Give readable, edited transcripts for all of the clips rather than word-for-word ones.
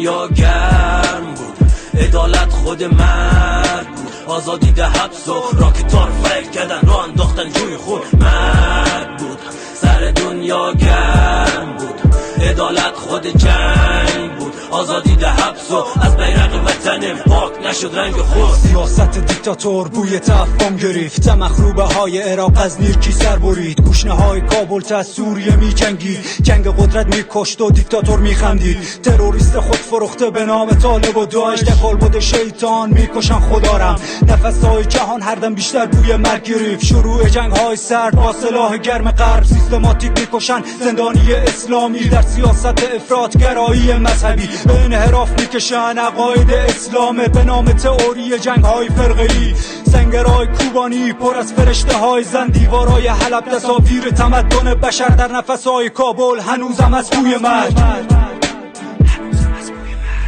دنیا گرم بود، عدالت خود مرگ بود. آزادی ده حبس و راکتار فیل کردن رو انداختن جوی خود مرگ بود. سر دنیا گرم بود، عدالت خود جنگ بود. آزادی ده حبس و از بیرق وطن پاک نشد رنگ خود. سیاست دیکتاتور بوی تفاهم گرفت، مخروبه های عراق از نیرکی سر برید. گوشنه های کابل تا سوریه می جنگید، جنگ قدرت می کشت و دیکتاتور می خندید. تروریست خود فروخته به نام طالب و داعش، دکال بود شیطان می کشن خدارم. نفس های جهان هر دم بیشتر بوی مرگ گرفت. شروع جنگ های سرد با سلاح گرم غرب، سیستماتیک می کشن زندانی اسلامی. در سیاست افراطگرایی مذهبی به انحراف میکشن عقاید اسلام به نام تئوری جنگ های فرقه‌ای. سنگرهای کوبانی پر از فرشته های زن، دیوارای حلب تصاویر تمدن بشر. در نفس های کابل هنوزم از بوی مرگ.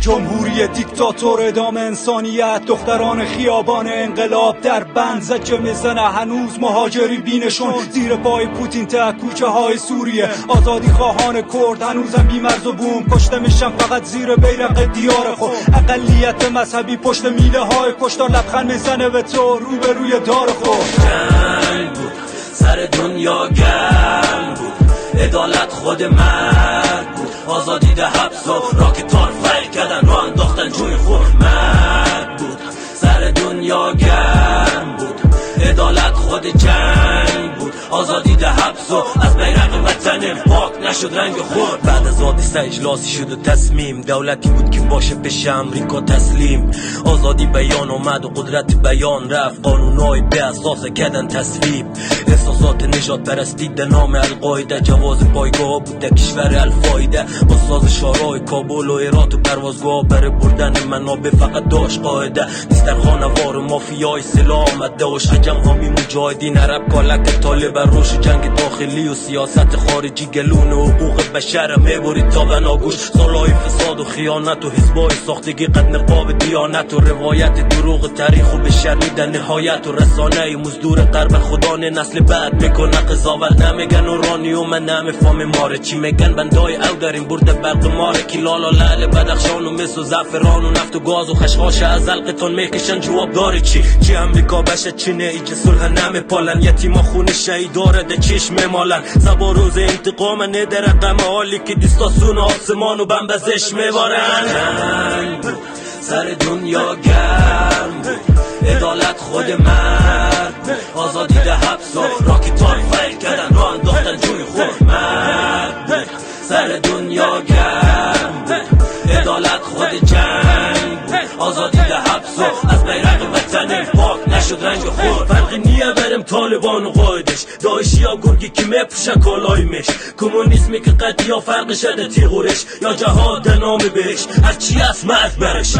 جمهوری دیکتاتور ادامه انسانیت، دختران خیابان انقلاب در بند زجه میزنه. هنوز مهاجری بینشون زیر پای پوتین تا کوچه های سوریه. آزادی خواهان کرد هنوزم بی مرز و بوم کشته میشن فقط زیر بیرق دیار خود. اقلیت مذهبی پشت میله های کشتار لبخند میزنه به تو روبروی دار خود. جنگ بود، سر دنیا گرم بود، عدالت خود مرگ بود. آزادی ده حبس و راکتار فیل کردن رو انداختن جوی خود مرگ بود. سر دنیا گرم بود، عدالت خود جنگ بود. آزادی ده حبس و از بیرق وطن پاک نشد رنگ خود. بعد از حادثه اجلاسی شد و تصمیم دولتی بود که باشه بشه امریکا تسلیم. آزادی بیان اومد و قدرت بیان رفت، قانونای به اساس کردن تصویب. احساسات نجات پرستی در نام القاعده، جواز پایگاه بود در کشور الفایده. با ساز شارای کابل و هرات و پروازگاه برای بردن منابع فقط داشت قاعده. نیست در خانوار مافیای سلاح آمد داشت جمعامی مجاهدین عرب کالک طالب روش. جنگ داخلی و سیاست خارجی گلون و حقوق بشر میبرید تا بناگوش. سالهای فساد و خیانت و حزبای ساختگی قد نقاب دیانت و روایت دروغ تاریخ و بشریدن نهایت و رسانه مزدور غرب خدا نسل بعد میکنه قضاوت. نمیگن اورانیوم نمیفهم ماره چی میگن. بندای او داریم برده برق ماره کی لالا لعل بدخشان و مس و زعفران و نفت و گاز و خشخاش از حلقتون میکشن. جواب داری چی امریکا بشه چینه ایج صلح نمیپالن. یتیما خون شهید دارد چشم میمالن. سبا روز انتقام نده رقم حالی که دیستاسون آسمان و بمبزش میبارن. جنگ بود، سر دنیا گرم بود، عدالت خود مرگ بود. آزادی ده حبس و راکتار فیل کردن رو انداختن جوی خود مرگ بود. سر دنیا گرم بود، عدالت خود جنگ بود. آزادی ده حبس و از بیرق وطن پاک نشد رنگ خود. فرقی نیه برم طالبان و قایدش، داعشی یا گرگی که میپوشن کالایمش. کمونیسمی که قد یا فرق شده تیغورش، یا جهاد نام بهش هرچی از مرد برش.